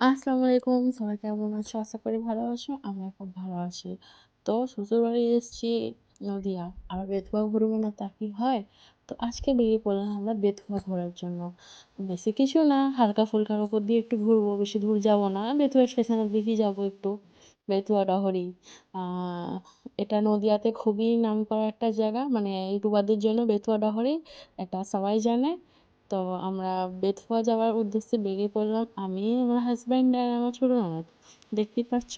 আসসালামু আলাইকুম। সবাই কেমন আছো? আশা করি ভালো আছো। আমিও খুব ভালো আছি। তো শ্বশুরবাড়ি এসেছি নদীয়া। আবার বেথুয়া ঘুরবো না তা কি হয়? তো আজকে বেরিয়ে পড়লাম আমরা বেথুয়া ঘোরার জন্য। বেশি কিছু না, হালকা-ফুলকার উপর দিয়ে একটু ঘুরবো, বেশি দূর যাবো না। বেথুয়া স্টেশনের দিকেই যাবো একটু। বেথুয়া ডহরি। আ এটা নদীয়াতে খুবই নামকরা একটা জায়গা। মানে ইউটিউবারদের জন্য বেথুয়া ডহরি এটা সবাই জানে। তো আমরা বেথুয়া যাওয়ার উদ্দেশ্যে বেরিয়ে পড়লাম। আমি, আমার হাসব্যান্ড আর আমার ছোট ননদ। দেখতেই পাচ্ছ।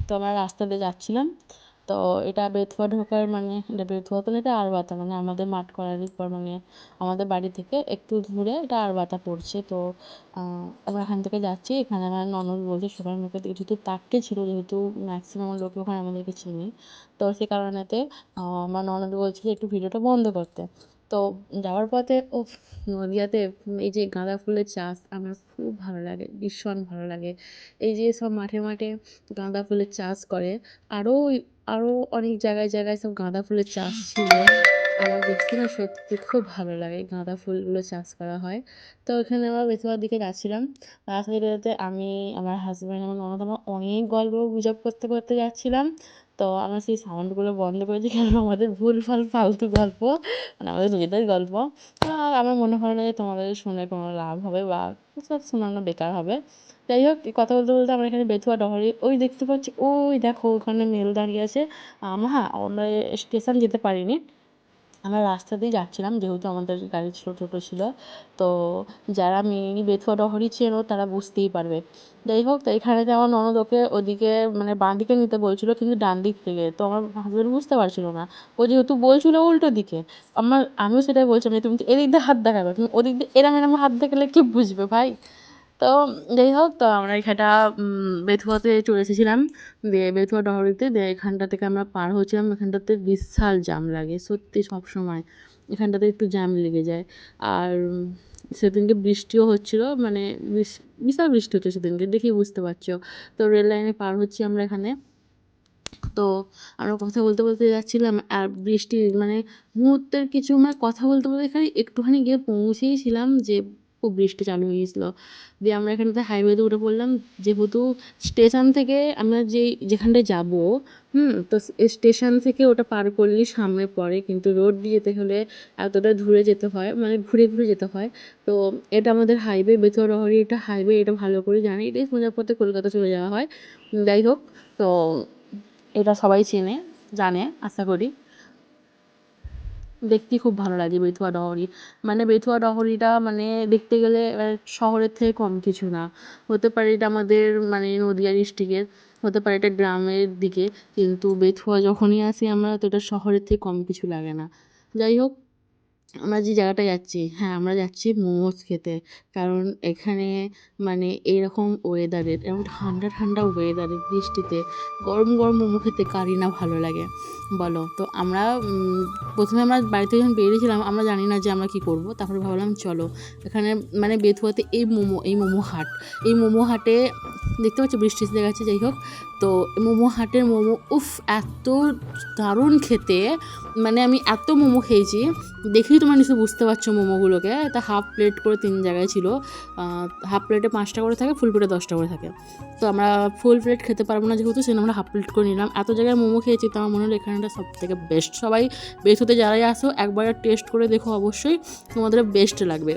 তো আমরা রাস্তা দিয়ে যাচ্ছিলাম। তো এটা বেথুয়া ঢোকার মানে এটা বেথুয়া তো না, এটা আরবাতা মানে আমাদের মাঠকরারির পর মানে আমাদের বাড়ি থেকে একটু দূরে এটা আরবাতা পড়ছে। তো আমরা এখান থেকে যাচ্ছি। এখানে আমার ননদ বলছে সবার মুখে থেকে যেহেতু তাককে ছিল, যেহেতু ম্যাক্সিমাম লোক ওখানে আমাদেরকে চিনি, তো সে কারণেতে আমার ননদ বলছে যে একটু ভিডিওটা বন্ধ করতে। তো যাওয়ার পথে নদীয়াতে এই যে গাঁদা ফুলের চাষ আমার খুব ভালো লাগে, ভীষণ ভালো লাগে। এই যে সব মাঠে মাঠে গাঁদা ফুলের চাষ করে। আরও আরও অনেক জায়গায় জায়গায় সব গাঁদা ফুলের চাষ ছিল। আমার দেখতে না সত্যি খুব ভালো লাগে গাঁদা ফুলগুলো চাষ করা হয়। তো ওখানে আমরা বেথুয়ার দিকে যাচ্ছিলাম। রাস্তায় যেতে যেতে আমি, আমার হাসব্যান্ড, আমার ননদ আমরা অনেক গল্প গুজব করতে করতে যাচ্ছিলাম। তো আমরা সেই সাউন্ডগুলো বন্ধ করেছি কারণ আমাদের ভুলভাল ফালতু গল্প, মানে আমাদের নিজেদের গল্প। আমার মনে হয় না যে তোমাদের শুনে কোনো লাভ হবে বা সব শোনানো বেকার হবে। যাই হোক, এই কথা বলতে বলতে আমরা এখানে বেথুয়া ডহরি ওই দেখতে পাচ্ছি, ওই দেখো ওখানে মেল দাঁড়িয়ে আছে। হ্যাঁ, আমরা স্টেশন যেতে পারিনি। আমরা রাস্তা দিয়ে যাচ্ছিলাম যেহেতু আমাদের গাড়ি ছোটো ছিল। তো যারা মিনি বেথুয়া ডহরি চেনো তারা বুঝতেই পারবে। যাই হোক, তো এখানেতে আমার ননদ ওকে ওদিকে মানে বাঁ দিকে নিতে বলছিল কিন্তু ডান দিক থেকে, তো আমার হাজবেন্ড বুঝতে পারছিল না। ও যেহেতু বলছিল উল্টো দিকে, আমিও সেটাই বলছিলাম যে তুমি তো এদিক দিয়ে হাত দেখাবে, তুমি ওদিক দিয়ে এরম এরম হাত দেখালে কি বুঝবে ভাই। তো যাই হোক, তো আমরা এখানটা বেথুয়াতে চলে এসেছিলাম। দিয়ে বেথুয়া ডহরিতে দিয়ে এখানটা থেকে আমরা পার হচ্ছিলাম। এখানটাতে বিশাল জ্যাম লাগে সত্যি, সবসময় এখানটাতে একটু জ্যাম লেগে যায়। আর সেদিনকে বৃষ্টিও হচ্ছিল, মানে বিশাল বৃষ্টি হচ্ছে সেদিনকে, দেখেই বুঝতে পারছো। তো রেল লাইনে পার হচ্ছি আমরা এখানে। তো আমরা কথা বলতে বলতে যাচ্ছিলাম আর বৃষ্টি মানে মুহূর্তের কিছু মানে কথা বলতে বলতে এখানে একটুখানি গিয়ে পৌঁছেইছিলাম যে খুব বৃষ্টি চালু হয়ে গেছিল। দিয়ে আমরা এখানটাতে হাইওয়েতে উঠে পড়লাম। যেহেতু স্টেশন থেকে আমরা যেখানটায় যাব, তো স্টেশন থেকে ওটা পার করলেই সামনে পড়ে, কিন্তু রোড দিয়ে যেতে হলে এতটা ঘুরে যেতে হয়, মানে ঘুরে ঘুরে যেতে হয়। তো এটা আমাদের হাইওয়ে, বেথুয়া রহরি এটা হাইওয়ে, এটা ভালো করে জানি, এটাই সোজা পথে কলকাতা চলে যাওয়া হয়। যাই হোক, তো এটা সবাই চেনে, জানে আশা করি। দেখতেই খুব ভালো লাগে বেথুয়া ডহরি। মানে বেথুয়া ডহরিটা মানে দেখতে গেলে শহরের থেকে কম কিছু না। হতে পারে এটা আমাদের মানে নদীয়া ডিস্ট্রিক্টের, হতে পারে এটা গ্রামের দিকে, কিন্তু বেথুয়া যখনই আসি আমরা তো এটা শহরের থেকে কম কিছু লাগে না। যাই হোক, আমরা যে জায়গাটায় যাচ্ছি, হ্যাঁ আমরা যাচ্ছি মোমোস খেতে। কারণ এখানে মানে এরকম ওয়েদারে, এরকম ঠান্ডা ঠান্ডা ওয়েদারে বৃষ্টিতে গরম গরম মোমো খেতে কারই না ভালো লাগে বলো। তো আমরা প্রথমে আমরা বাড়িতে যখন বেরিয়েছিলাম আমরা জানি না যে আমরা কী করবো, তারপরে ভাবলাম চলো এখানে মানে বেথুয়াতে এই মোমো হাট, এই মোমো হাটে দেখতে পাচ্ছি বৃষ্টি এসে গেছে। যাই হোক, তো মোমো হাটের মোমো উফ এত দারুণ খেতে, মানে আমি এত মোমো খেয়েছি দেখেই তোমরা নিশ্চয়ই বুঝতে পারছো মোমোগুলোকে। এটা হাফ প্লেট করে 3 জায়গায় ছিল। হাফ প্লেটে 5টা করে থাকে, ফুল প্লেটে 10টা করে থাকে। তো আমরা ফুল প্লেট খেতে পারবো না যেহেতু, সেজন্য আমরা হাফ প্লেট করে নিলাম। এত জায়গায় মোমো খেয়েছি তো আমার মনে হলো এখানটা সব থেকে বেস্ট। সবাই বেথুতে যারাই আসো একবার টেস্ট করে দেখো, অবশ্যই তোমাদের বেস্ট লাগবে।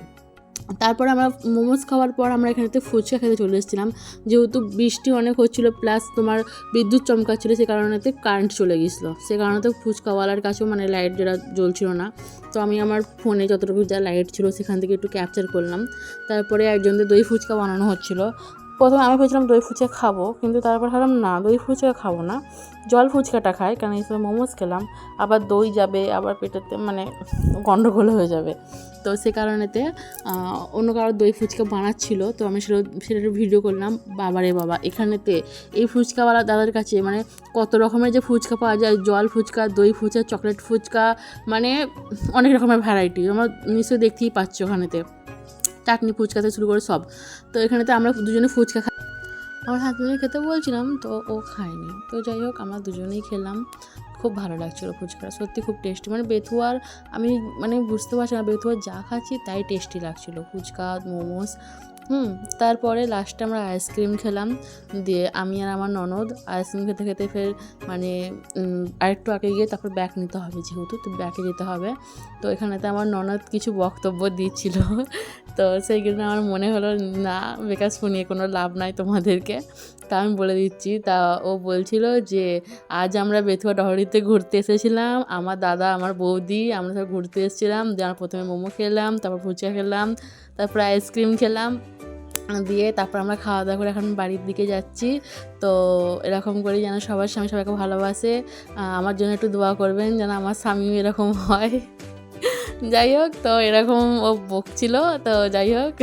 তারপর আমরা মোমোস খাওয়ার পর আমরা এখানেতে ফুচকা খেতে চলে এসেছিলাম। যেহেতু বৃষ্টি অনেক হচ্ছিলো প্লাস তোমার বিদ্যুৎ চমকাচ্ছিলো, সে কারণেতে কারেন্ট চলে গেছিলো, সে কারণেতে ফুচকাওয়ালার কাছেও মানে লাইট যেটা জ্বলছিল না। তো আমি আমার ফোনে যতটুকু যা লাইট ছিল সেখান থেকে একটু ক্যাপচার করলাম। তারপরে একজনদের দই ফুচকা বানানো হচ্ছিলো। প্রথমে আমি ভেবেছিলাম দই ফুচকা খাবো, কিন্তু তারপর ভাবলাম না, দই ফুচকা খাবো না, জল ফুচকাটা খাই, কারণ এই সময় মোমোস খেলাম, আবার দই যাবে, আবার পেটেতে মানে গন্ডগোল হয়ে যাবে। তো সে কারণেতে অন্য কারোর দই ফুচকা বানাচ্ছিলো, তো আমি সেটা ভিডিও করলাম। বাবারে বাবা, এখানেতে এই ফুচকাওয়ালা দাদার কাছে মানে কত রকমের যে ফুচকা পাওয়া যায়, জল ফুচকা, দই ফুচকা, চকলেট ফুচকা, মানে অনেক রকমের ভ্যারাইটি আমার নিশ্চয়ই দেখতেই পাচ্ছ। ওখানেতে চাটনি ফুচকা থেকে শুরু করে সব। তো এখানেতে আমরা দুজনে ফুচকা আমার হাজবেন্ডকে খেতে বলছিলাম, তো ও খায়নি। তো যাই হোক, আমরা দুজনেই খেলাম। খুব ভালো লাগছিলো ফুচকাটা, সত্যি খুব টেস্টি। মানে বেথুয়ার আমি মানে বুঝতে পারছি না, বেথুয়ার যা খাচ্ছি তাই টেস্টি লাগছিলো, ফুচকা, মোমোস। তারপরে লাস্টে আমরা আইসক্রিম খেলাম। দিয়ে আমি আর আমার ননদ আইসক্রিম খেতে খেতে ফের মানে আরেকটু আগে গিয়ে তারপর ব্যাগ নিতে হবে, যেহেতু তো ব্যাগে যেতে হবে। তো এখানেতে আমার ননদ কিছু বক্তব্য দিচ্ছিল, তো সেই জন্য আমার মনে হলো না, বেকার শুনিয়ে কোনো লাভ নাই তোমাদেরকে, তা আমি বলে দিচ্ছি। তা ও বলছিল যে আজ আমরা বেথুয়া ডহরিতে ঘুরতে এসেছিলাম, আমার দাদা আমার বৌদি আমরা সব ঘুরতে এসেছিলাম। দিয়ে আমরা প্রথমে মোমো খেলাম, তারপর ফুচকা খেলাম, তারপর আইসক্রিম খেলাম। দিয়ে তারপর আমরা খাওয়া দাওয়া করে এখন বাড়ির দিকে যাচ্ছি। তো এরকম করেই যেন সবার স্বামী সবাইকে ভালোবাসে। আমার জন্য একটু দোয়া করবেন যেন আমার স্বামীও এরকম হয়। যাই হোক, তো এরকম ও বকছিল, তো যাই হোক।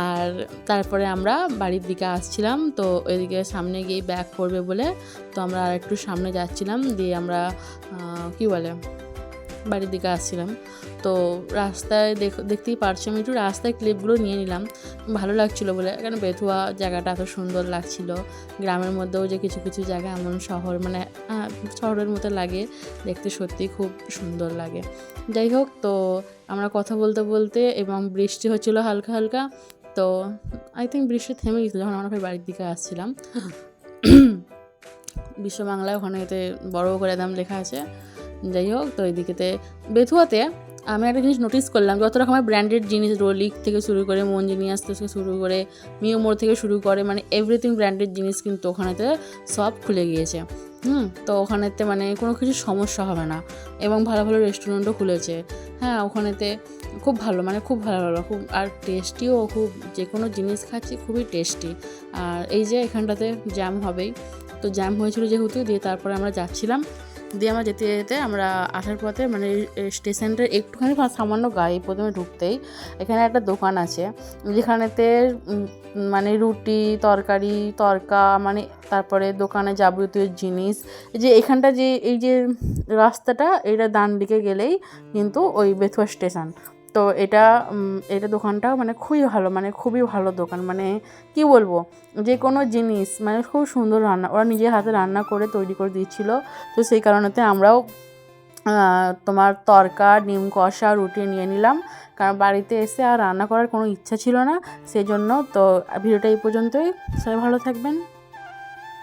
আর তারপরে আমরা বাড়ির দিকে আসছিলাম, তো ওইদিকে সামনে গিয়ে ব্যাক করবে বলে তো আমরা আর একটু সামনে যাচ্ছিলাম। দিয়ে আমরা কী বলে বাড়ির দিকে আসছিলাম। তো রাস্তায় দেখতেই পারছি, আমি একটু রাস্তায় ক্লিপগুলো নিয়ে নিলাম, ভালো লাগছিলো বলে। কারণ বেথুয়া জায়গাটা এত সুন্দর লাগছিল, গ্রামের মধ্যেও যে কিছু কিছু জায়গা এমন শহর মানে শহরের মতো লাগে দেখতে, সত্যি খুব সুন্দর লাগে। যাই হোক, তো আমরা কথা বলতে বলতে এবং বৃষ্টি হচ্ছিলো হালকা হালকা, তো আই থিঙ্ক বৃষ্টি থেমে গেছিলো যখন আমরা বাড়ির দিকে আসছিলাম। বিশ্ব বাংলায় ওখানে এতে বড় করে একদম লেখা আছে। যাই হোক, তো এদিকেতে বেথুয়াতে আমি একটা জিনিস নোটিস করলাম, যত রকমের ব্র্যান্ডেড জিনিস, রোলিক থেকে শুরু করে মঞ্জিনিয়াস থেকে শুরু করে মিওমোর থেকে শুরু করে মানে এভরিথিং ব্র্যান্ডেড জিনিস কিন্তু ওখানেতে সব খুলে গিয়েছে। তো ওখানেতে মানে কোনো কিছু সমস্যা হবে না, এবং ভালো ভালো রেস্টুরেন্টও খুলেছে। হ্যাঁ, ওখানেতে খুব ভালো, মানে খুব ভালো খুব, আর টেস্টিও খুব, যে কোনো জিনিস খাচ্ছি খুবই টেস্টি। আর এই যে এখানটাতে জ্যাম হবেই, তো জ্যাম হয়েছিল যেহেতু, দিয়ে তারপরে আমরা যাচ্ছিলাম। দিয়ে আমরা যেতে যেতে আমরা আসার পথে মানে স্টেশনটার একটুখানি সামান্য গায়ে প্রথমে ঢুকতেই এখানে একটা দোকান আছে, যেখানেতে মানে রুটি তরকারি তরকা মানে তারপরে দোকানে যাবতীয় জিনিস, যে এখানটা যে এই যে রাস্তাটা, এটা ডান দিকে গেলেই কিন্তু ওই বেথুয়া স্টেশন। তো এটা দোকানটা মানে খুবই ভালো, মানে খুবই ভালো দোকান, মানে কি বলবো, যে কোনো জিনিস মানে খুব সুন্দর রান্না, ওরা নিজের হাতে রান্না করে তৈরি করে দিচ্ছিল। তো সেই কারণেতে আমরাও তোমার তরকা ডিম কষা রুটি নিয়ে নিলাম, কারণ বাড়িতে এসে আর রান্না করার কোনো ইচ্ছা ছিল না, সেজন্য। তো ভিডিওটা এই পর্যন্তই, সবাই ভালো থাকবেন।